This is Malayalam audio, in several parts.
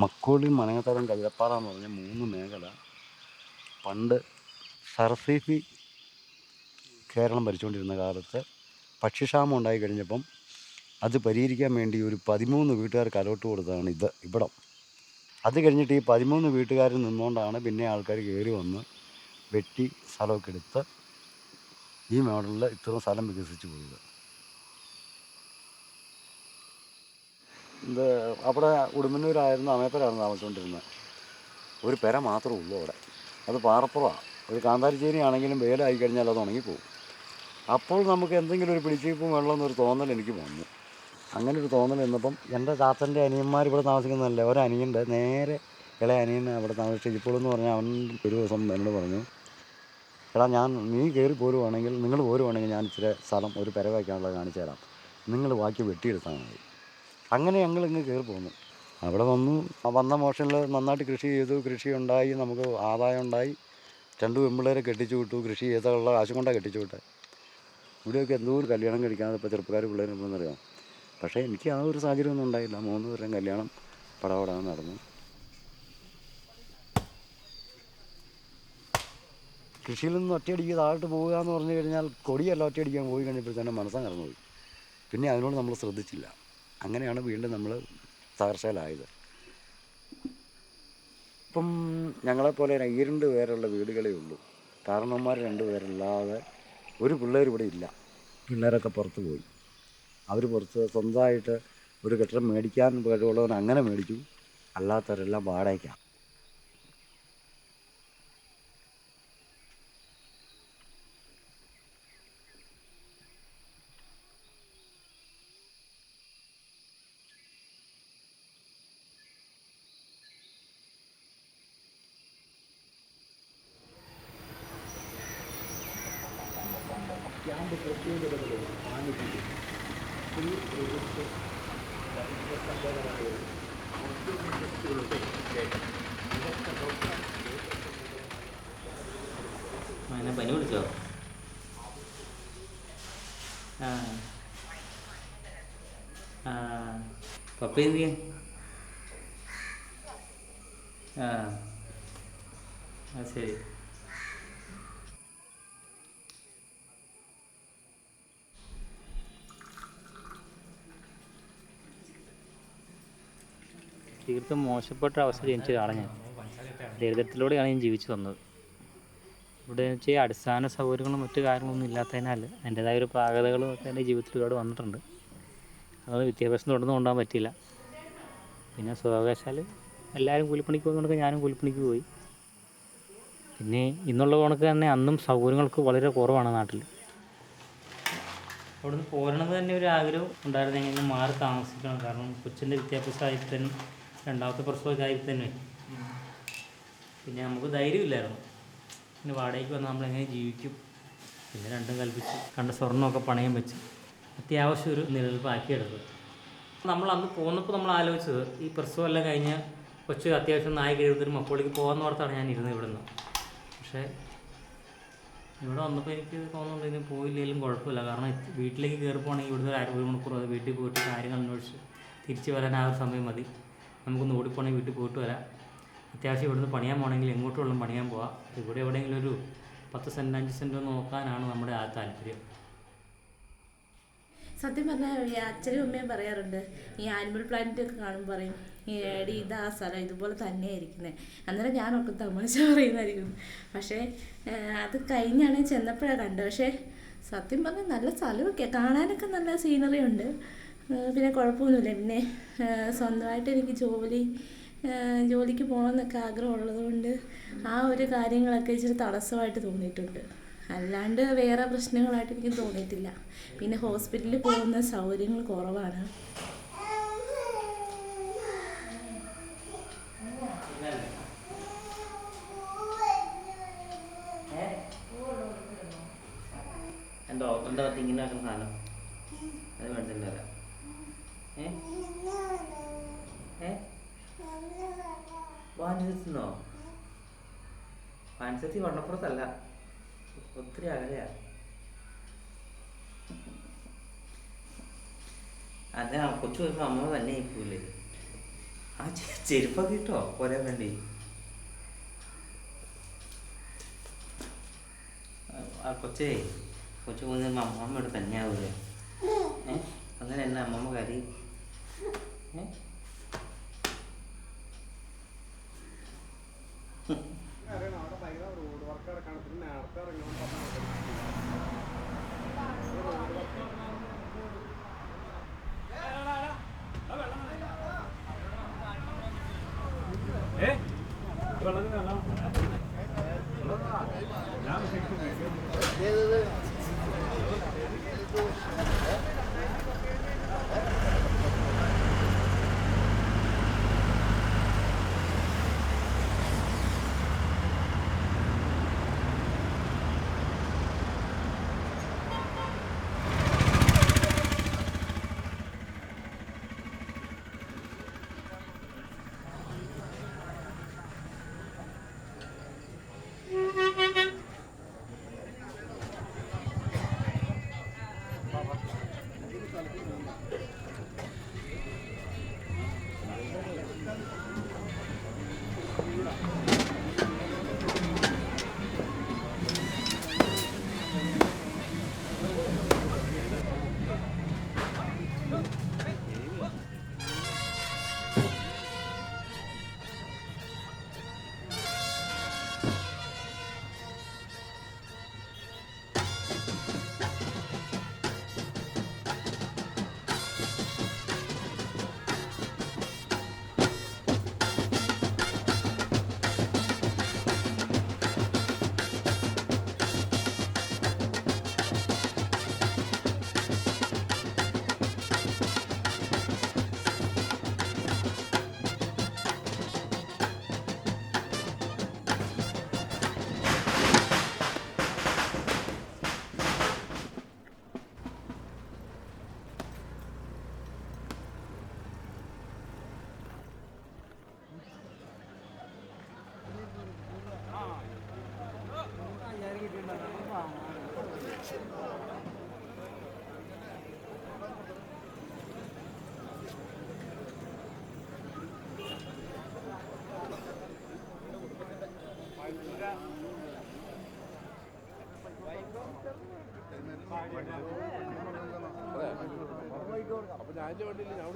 മക്കോളി, മനങ്ങത്തടം, കൈതപ്പാറ എന്ന് പറഞ്ഞ 3 മേഖല പണ്ട് സർസീഫി കേരളം ഭരിച്ചുകൊണ്ടിരുന്ന കാലത്ത് പക്ഷിക്ഷാമം ഉണ്ടായി കഴിഞ്ഞപ്പം അത് പരിഹരിക്കാൻ വേണ്ടി ഒരു 13 വീട്ടുകാർക്ക് അലോട്ട് കൊടുത്തതാണ് ഇവിടം. അത് കഴിഞ്ഞിട്ട് ഈ 13 വീട്ടുകാർ നിന്നുകൊണ്ടാണ് പിന്നെ ആൾക്കാർ കയറി വന്ന് വെട്ടി സ്ഥലമൊക്കെ എടുത്ത് ഈ മോഡലിൽ ഇത്രയും സ്ഥലം വികസിച്ച് പോയത്. ഇത് അവിടെ ഉടുമ്പന്നൂരായിരുന്നു, അമേപ്പുരായിരുന്നു താമസിച്ചുകൊണ്ടിരുന്നത്. ഒരു പെര മാത്രമേ ഉള്ളൂ അവിടെ. അത് പാറപ്പുറമാണ്. ഒരു കാന്താരിച്ചേരി ആണെങ്കിലും വേലായി കഴിഞ്ഞാൽ അത് ഉണങ്ങിപ്പോവും. അപ്പോൾ നമുക്ക് എന്തെങ്കിലും ഒരു പിടിച്ചീപ്പും വെള്ളമെന്നൊരു തോന്നൽ എനിക്ക് വന്നു. അങ്ങനെ ഒരു തോന്നൽ വന്നപ്പം എൻ്റെ താത്തൻ്റെ അനിയന്മാർ ഇവിടെ താമസിക്കുന്നതല്ലേ, ഒരനിയൻ്റെ നേരെ ഇളയ അനിയനെ അവിടെ താമസിച്ച് ഇപ്പോഴെന്ന് പറഞ്ഞാൽ അവൻ ഒരു ദിവസം എന്നോട് പറഞ്ഞു, എടാ നീ കയറി പോരുവാണെങ്കിൽ, നിങ്ങൾ പോരുവാണെങ്കിൽ ഞാൻ ഇച്ചിരി സ്ഥലം ഒരു പെര വയ്ക്കാനുള്ളത് കാണിച്ചു തരാം, നിങ്ങൾ ബാക്കി വെട്ടിയെടുത്താൽ മതി. അങ്ങനെ ഞങ്ങളിങ്ങ് കയറി പോന്നു. അവിടെ വന്ന മോഷനിൽ നന്നായിട്ട് കൃഷി ചെയ്തു, കൃഷി ഉണ്ടായി, നമുക്ക് ആദായം ഉണ്ടായി. 2 പെൺപിള്ളേരെ കെട്ടിച്ചു വിട്ടു, കൃഷി ചെയ്തുള്ള കാശും കൊണ്ടാണ് കെട്ടിച്ചു വിട്ടത്. ഇവിടെയൊക്കെ എന്തോ ഒരു കല്യാണം കഴിക്കാതെ ഇപ്പോൾ ചെറുപ്പക്കാർ പിള്ളേരുണ്ടെന്നറിയാം. പക്ഷേ എനിക്ക് ആ ഒരു സാഹചര്യമൊന്നും ഉണ്ടായില്ല. 3 പേരുടെയും കല്യാണം പടപടാന്ന് നടന്നു. കൃഷിയിൽ നിന്ന് ഒറ്റയടിക്ക് താഴോട്ട് പോവുക എന്ന് പറഞ്ഞു കഴിഞ്ഞാൽ കൊടിയല്ല, ഒറ്റയടിക്കാൻ പോയി കഴിഞ്ഞപ്പോഴത്തേനും മനസ്സാൻ കറന്നുപോയി. പിന്നെ അതിനോട് നമ്മൾ ശ്രദ്ധിച്ചില്ല. അങ്ങനെയാണ് വീണ്ടും നമ്മൾ തകർച്ചയിലായത്. ഇപ്പം ഞങ്ങളെപ്പോലെ 2 പേരുള്ള വീടുകളേ ഉള്ളൂ. കാരണവന്മാർ 2 പേരല്ലാതെ ഒരു പിള്ളേർ ഇവിടെ ഇല്ല. പിള്ളേരൊക്കെ പുറത്ത് പോയി. അവർ പുറത്ത് സ്വന്തമായിട്ട് ഒരു കെട്ടിടം മേടിക്കാൻ കഴിവുള്ളവൻ അങ്ങനെ മേടിച്ചു, അല്ലാത്തവരെല്ലാം വാടകയ്ക്കാണ്. ക്യാമ്പ് പ്രത്യേകതകൾ ആനുകൂല്യം അങ്ങനെ പനി പിടിച്ചോ? പപ്പ എന്ത് ചെയ്യാൻ? ശരി. തീർത്തും മോശപ്പെട്ട അവസ്ഥ ജനിച്ചതാണ് ഞാൻ. ദരിദ്രത്തിലൂടെയാണ് ഞാൻ ജീവിച്ചു വന്നത്. ഇവിടെ വെച്ചാൽ അടിസ്ഥാന സൗകര്യങ്ങളും മറ്റു കാര്യങ്ങളൊന്നും ഇല്ലാത്തതിനാൽ എൻ്റേതായ ഒരു പാകതകളും ഒക്കെ എൻ്റെ ജീവിതത്തിൽ ഒരുപാട് വന്നിട്ടുണ്ട്. അത് വിദ്യാഭ്യാസം തുടർന്ന് കൊണ്ടുപോകാൻ പറ്റിയില്ല. പിന്നെ സ്വഭാവവശാൽ എല്ലാവരും കൂലിപ്പണിക്ക് പോകുന്നതുകൊണ്ട് ഞാനും കൂലിപ്പണിക്ക് പോയി. പിന്നെ ഇന്നുള്ള കണക്ക് തന്നെ അന്നും സൗകര്യങ്ങൾക്ക് വളരെ കുറവാണ് നാട്ടിൽ. അവിടുന്ന് പോരണത് തന്നെ ഒരു ആഗ്രഹം ഉണ്ടായിരുന്നെങ്കിൽ മാറി താമസിക്കണം. കാരണം കൊച്ചിൻ്റെ വിദ്യാഭ്യാസ കാര്യത്തിനും രണ്ടാമത്തെ പ്രസവ കാര്യത്തിനും പിന്നെ നമുക്ക് ധൈര്യമില്ലായിരുന്നു. പിന്നെ വാടകയ്ക്ക് വന്നാൽ നമ്മളെങ്ങനെ ജീവിക്കും? പിന്നെ രണ്ടും കൽപ്പിച്ച് കണ്ട സ്വർണ്ണമൊക്കെ പണയം വെച്ച് അത്യാവശ്യം ഒരു നിലനിൽപ്പാക്കിയെടുത്തത്. നമ്മൾ അന്ന് പോന്നപ്പോൾ നമ്മൾ ആലോചിച്ചത് ഈ പ്രസവം എല്ലാം കഴിഞ്ഞ് കൊച്ചു അത്യാവശ്യം നായി കഴിയുന്നൊരു മക്കോളിക്ക് പോകാമെന്ന് ഓർത്താണ് ഞാൻ ഇരുന്നത് ഇവിടെ നിന്ന്. പക്ഷേ ഇവിടെ വന്നപ്പോൾ എനിക്ക് തോന്നുന്നുണ്ട് ഇതിന് പോയില്ലെങ്കിലും കുഴപ്പമില്ല. കാരണം വീട്ടിലേക്ക് കയറി പോകണമെങ്കിൽ ഇവിടുന്ന് ഒരു മണിക്കൂർ അത് വീട്ടിൽ പോയിട്ട് കാര്യങ്ങൾ അന്വേഷിച്ച് തിരിച്ച് വരാൻ ആ ഒരു സമയം മതി. നമുക്കൊന്ന് ഓടിപ്പോണെങ്കിൽ വീട്ടിൽ പോയിട്ട് വരാം. അത്യാവശ്യം ഇവിടുന്ന് പണിയാൻ പോകണമെങ്കിൽ എങ്ങോട്ട് വേണം പണിയാൻ പോവാം. ഇവിടെ എവിടെയെങ്കിലും ഒരു 10 സെൻറ്റ് 5 സെൻറ്റ് നോക്കാനാണ് നമ്മുടെ ആ താല്പര്യം. സത്യം പറഞ്ഞാൽ ഈ അച്ഛനും അമ്മയും പറയാറുണ്ട്, ഈ ആനിമൽ പ്ലാനറ്റൊക്കെ കാണുമ്പോൾ പറയും, ഈ ഏടി ഇതാ സ്ഥലം ഇതുപോലെ തന്നെയാണ് ഇരിക്കുന്നത്. അന്നേരം ഞാനൊക്കെ തമാശ പറയുന്നതായിരിക്കും. പക്ഷേ അത് കഴിഞ്ഞാണ് ചെന്നപ്പോഴാണ് കണ്ടത്. പക്ഷേ സത്യം പറഞ്ഞാൽ നല്ല സ്ഥലമൊക്കെ കാണാനൊക്കെ നല്ല സീനറി ഉണ്ട്. പിന്നെ കുഴപ്പമൊന്നുമില്ല. പിന്നെ സ്വന്തമായിട്ട് എനിക്ക് ജോലിക്ക് പോകണമെന്നൊക്കെ ആഗ്രഹമുള്ളത് കൊണ്ട് ആ ഒരു കാര്യങ്ങളൊക്കെ ഇച്ചിരി തടസ്സമായിട്ട് തോന്നിയിട്ടുണ്ട്. അല്ലാണ്ട് വേറെ പ്രശ്നങ്ങളായിട്ട് എനിക്ക് തോന്നിയിട്ടില്ല. പിന്നെ ഹോസ്പിറ്റലിൽ പോകുന്ന സൗകര്യങ്ങൾ കുറവാണ്. എന്താ ഇങ്ങനെ ആക്കുന്ന സാധനം അത് മേടിച്ചിട്ടുണ്ടല്ല? വാൻസെത്തിന്നോ? വാൻസെത്തി വണ്ണപ്പുറത്തല്ല, ഒത്തിരി അകലെയാ. അതെ, കൊച്ചു വരുമ്പോൾ അമ്മ തന്നെ ആയിപ്പോയില്ലേ? ആ ചെരുപ്പൊക്കെ ഇട്ടോ പോരാ വേണ്ടി. ആ കൊച്ചേ കൊന്നു അമ്മമ്മയുടെ തന്നെയാവൂലേ? അങ്ങനെ എന്നെ അമ്മമ്മ കരി അപ്പൊ ഞാൻ വണ്ടിയിൽ ഞാൻ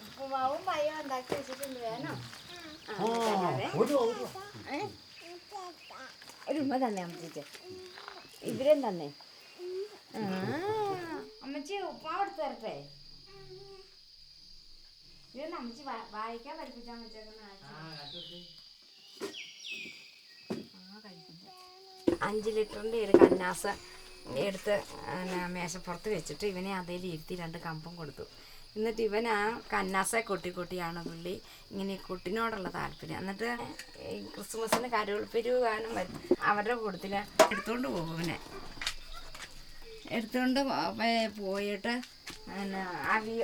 ഉപ്പുമാവും പയ്യ ഉണ്ടാക്കി വെച്ചിട്ടുണ്ട്. വേണോ? ഒരു ഉമ്മ തന്നെ അമ്മച്ചിക്ക്, ഇവരും തന്നെ. അമ്മച്ചി ഉപ്പുമാവ് എടുത്ത് തരട്ടെ? ഇതൊന്നും അമ്മച്ചി വായിക്കാൻ പഠിപ്പിച്ചാൽ വെച്ചേക്കുന്ന 5 ലിറ്ററിൻ്റെ ഒരു കന്നാസ് എടുത്ത് മേശപ്പുറത്ത് വെച്ചിട്ട് ഇവനെ അതിൽ ഇരുത്തി 2 കമ്പും കൊടുത്തു. എന്നിട്ട് ഇവൻ ആ കന്നാസെ കൊട്ടിയാണ് പുള്ളി ഇങ്ങനെ കുട്ടിനോടുള്ള താല്പര്യം. എന്നിട്ട് ക്രിസ്മസിന് കരോൾപ്പെരുവ് ഗാനം വരും, അവരുടെ കൂട്ടത്തിൽ എടുത്തുകൊണ്ട് പോകും. ഇവനെ എടുത്തുകൊണ്ട് പോയിട്ട്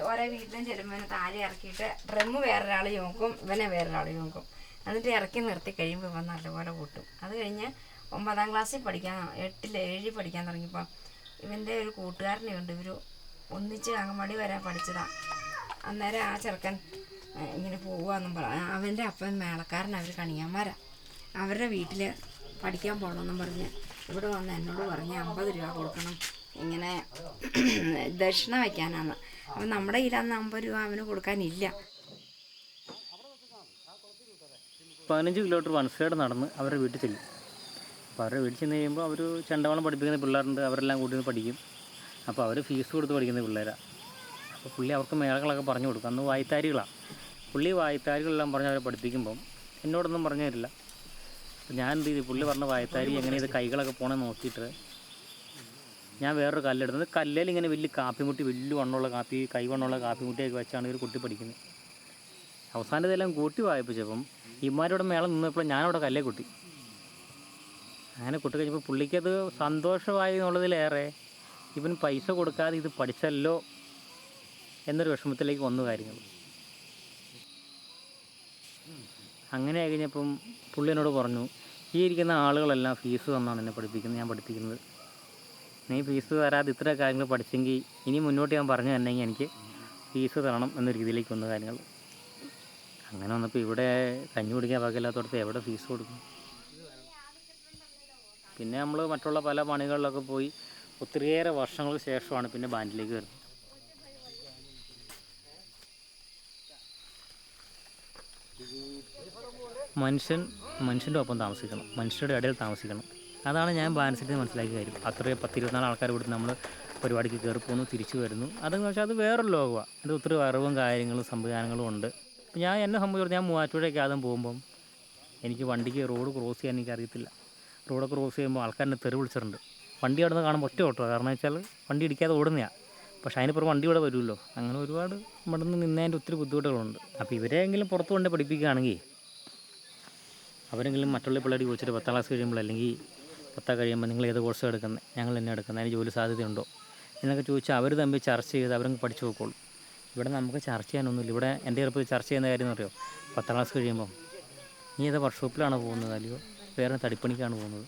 ഓരോ വീട്ടിലും ചെല്ലുമ്പോൾ താഴെ ഇറക്കിയിട്ട് ഡ്രമ്മ് വേറൊരാൾ ചോക്കും, ഇവനെ വേറൊരാൾ ചോക്കും. എന്നിട്ട് ഇറക്കി നിർത്തി കഴിയുമ്പോൾ ഇവൻ നല്ലപോലെ കൂട്ടും. അത് കഴിഞ്ഞ് 9ാം ക്ലാസ്സിൽ പഠിക്കാൻ 7 പഠിക്കാൻ തുടങ്ങിയപ്പോൾ ഇവൻ്റെ ഒരു കൂട്ടുകാരനുണ്ട്. ഇവർ ഒന്നിച്ച് അങ്കമാടി വരെ പഠിച്ചതാണ്. അന്നേരം ആ ചെറുക്കൻ ഇങ്ങനെ പോവുകയെന്നും അവൻ്റെ അപ്പൻ മേളക്കാരൻ, അവർ കണിയാന്മാരാണ്. അവരുടെ വീട്ടിൽ പഠിക്കാൻ പോകണമെന്നും പറഞ്ഞ് ഇവിടെ വന്ന് എന്നോട് പറഞ്ഞ് 50 രൂപ കൊടുക്കണം ഇങ്ങനെ ദക്ഷിണ വയ്ക്കാനാണ്. അപ്പം നമ്മുടെ കയ്യിലന്ന് 50 രൂപ അവന് കൊടുക്കാനില്ല. 15 കിലോമീറ്റർ വൺ സൈഡ് നടന്ന് അവരുടെ വീട്ടിൽ ചെല്ലും. അപ്പോൾ അവരുടെ വീട്ടിൽ ചെന്ന് കഴിയുമ്പോൾ അവർ ചെണ്ടവളം പഠിപ്പിക്കുന്ന പിള്ളേരുണ്ട്, അവരെല്ലാം കൂട്ടി നിന്ന് പഠിക്കും. അപ്പോൾ അവർ ഫീസ് കൊടുത്ത് പഠിക്കുന്ന പിള്ളേരാണ്. അപ്പോൾ പുള്ളി അവർക്ക് മേളകളൊക്കെ പറഞ്ഞു കൊടുക്കും. അന്ന് വായ്ത്താരികളാണ്. പുള്ളി വായ്ത്താരികളെല്ലാം പറഞ്ഞ് അവരെ പഠിപ്പിക്കുമ്പം എന്നോടൊന്നും പറഞ്ഞു തരില്ല. അപ്പോൾ ഞാൻ എന്ത് ചെയ്തു, പുള്ളി പറഞ്ഞ വായ്ത്താരി എങ്ങനെ ഇത് കൈകളൊക്കെ പോകണമെന്ന് നോക്കിയിട്ട് ഞാൻ വേറൊരു കല്ലെടുത്തത്. കല്ലിൽ ഇങ്ങനെ വലിയ കാപ്പിമുട്ടി, വലിയ വണ്ണമുള്ള കൈ വണ്ണമുള്ള കാപ്പിമുട്ടിയൊക്കെ വെച്ചാണ് ഇവർ കുട്ടി പഠിക്കുന്നത്. അവസാനം ഇതെല്ലാം കൂട്ടി വായിപ്പിച്ചപ്പം ഇമാരോടെ മേളം നിന്നപ്പോൾ ഞാനവിടെ കല്ലേ കുട്ടി. അങ്ങനെ കുട്ടി കഴിഞ്ഞപ്പോൾ പുള്ളിക്കത് സന്തോഷമായി എന്നുള്ളതിലേറെ ഇവൻ പൈസ കൊടുക്കാതെ ഇത് പഠിച്ചല്ലോ എന്നൊരു വിഷമത്തിലേക്ക് വന്നു കാര്യങ്ങൾ. അങ്ങനെ കഴിഞ്ഞപ്പം പുള്ളി എന്നോട് പറഞ്ഞു, ഈ ഇരിക്കുന്ന ആളുകളെല്ലാം ഫീസ് തന്നാണ് എന്നെ പഠിപ്പിക്കുന്നത്, ഞാൻ പഠിപ്പിക്കുന്നത്. നീ ഫീസ് തരാതെ ഇത്ര കാര്യങ്ങൾ പഠിച്ചെങ്കിൽ ഇനി മുന്നോട്ട് ഞാൻ പറഞ്ഞു തന്നെങ്കിൽ എനിക്ക് ഫീസ് തരണം എന്ന രീതിയിലേക്ക് വന്ന കാര്യങ്ങൾ. അങ്ങനെ വന്നപ്പോൾ ഇവിടെ കഞ്ഞി കുടിക്കാൻ പാകില്ലാത്തടത്ത് എവിടെ ഫീസ് കൊടുക്കും? പിന്നെ നമ്മൾ മറ്റുള്ള പല പണികളിലൊക്കെ പോയി ഒത്തിരിയേറെ വർഷങ്ങൾക്ക് ശേഷമാണ് പിന്നെ ബാൻഡിലേക്ക് വരുന്നത്. മനുഷ്യൻ്റെ ഒപ്പം താമസിക്കണം, മനുഷ്യരുടെ ഇടയിൽ താമസിക്കണം. അതാണ് ഞാൻ ബാൻഡ് മനസ്സിലാക്കിയ കാര്യം. അത്രയും 10-24 ആൾക്കാർ കൊടുത്ത് നമ്മൾ പരിപാടിക്ക് കയറി പോകുന്നു, തിരിച്ചു വരുന്നു. അതെന്ന് വെച്ചാൽ അത് വേറൊരു ലോകമാണ്. അതിൻ്റെ ഒത്തിരി അറിവും കാര്യങ്ങളും സംവിധാനങ്ങളും ഉണ്ട്. ഞാൻ എന്നെ സംബന്ധിച്ചിടത്തോളം ഞാൻ മൂവാറ്റുപുഴയ്ക്ക് ആദ്യം പോകുമ്പം എനിക്ക് വണ്ടിക്ക് റോഡ് ക്രോസ് ചെയ്യാൻ എനിക്കറിയത്തില്ല. റോഡ് ക്രോസ് ചെയ്യുമ്പോൾ ആൾക്കാരെന്നെ തെറി വിളിച്ചിട്ടുണ്ട്. വണ്ടി അവിടെ നിന്ന് കാണുമ്പോൾ ഒറ്റ ഓട്ടോ, കാരണം വെച്ചാൽ വണ്ടി ഇടിക്കാതെ ഓടുന്നതാണ്. പക്ഷേ അതിനിപ്പുറം വണ്ടി ഇവിടെ വരുമല്ലോ. അങ്ങനെ ഒരുപാട് ഇവിടെ നിന്ന് നിന്നതിൻ്റെ ഒത്തിരി ബുദ്ധിമുട്ടുകളുണ്ട്. അപ്പോൾ ഇവരെങ്കിലും പുറത്ത് കൊണ്ട് പഠിപ്പിക്കുകയാണെങ്കിൽ അവരെങ്കിലും മറ്റുള്ള പിള്ളേർ ചോദിച്ചിട്ട് 10ാം ക്ലാസ് കഴിയുമ്പോൾ അല്ലെങ്കിൽ 10 കഴിയുമ്പോൾ നിങ്ങൾ ഏത് കോഴ്സ് എടുക്കുന്നത്, ഞങ്ങൾ എന്നെ എടുക്കുന്നത്, അതിന് ജോലി സാധ്യതയുണ്ടോ എന്നൊക്കെ ചോദിച്ചാൽ അവർ തമ്മിൽ ചർച്ച ചെയ്ത് അവരങ്ങ് പഠിച്ചു നോക്കുള്ളൂ. ഇവിടെ നമുക്ക് ചർച്ച ചെയ്യാനൊന്നുമില്ല. ഇവിടെ എൻ്റെ ചെറുപ്പത്തിൽ ചർച്ച ചെയ്യുന്ന കാര്യം എന്ന് അറിയോ, 10ാം ക്ലാസ് കഴിയുമ്പം നീ ഏതാ വർക്ക്ഷോപ്പിലാണോ പോകുന്നത്, അല്ലെങ്കിൽ വേറെ തടിപ്പണിക്കാണ് പോകുന്നത്,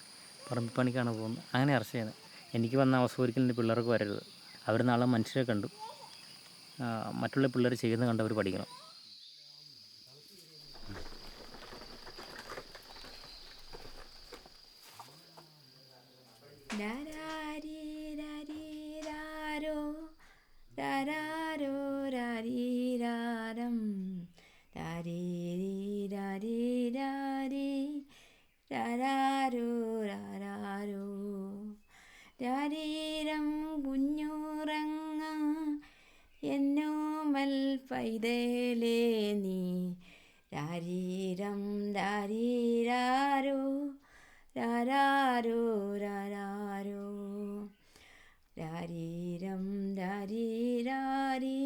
പറമ്പിപ്പണിക്കാണ് പോകുന്നത്, അങ്ങനെ ചർച്ച ചെയ്യുന്നത്. എനിക്ക് വന്ന അവസ്ഥ ഒരിക്കലും എൻ്റെ പിള്ളേർക്ക് വരരുത്. അവർ നാളെ മനുഷ്യരെ കണ്ടു മറ്റുള്ള പിള്ളേർ ചെയ്യുന്നത് കണ്ട് അവർ പഠിക്കണം. രാരീരാരീരാരോ രാരാരോ രാരീരാരം രാരീരാരീരാരീ രാരാരോ രാരാരോ രാരീരം കുഞ്ഞുറങ്ങ എന്നോമൽ പൈതലേ നീ രാരീരം രാരീരാരോ രാരാരോ രാരാരോ രാരീരം രാരീരാരീ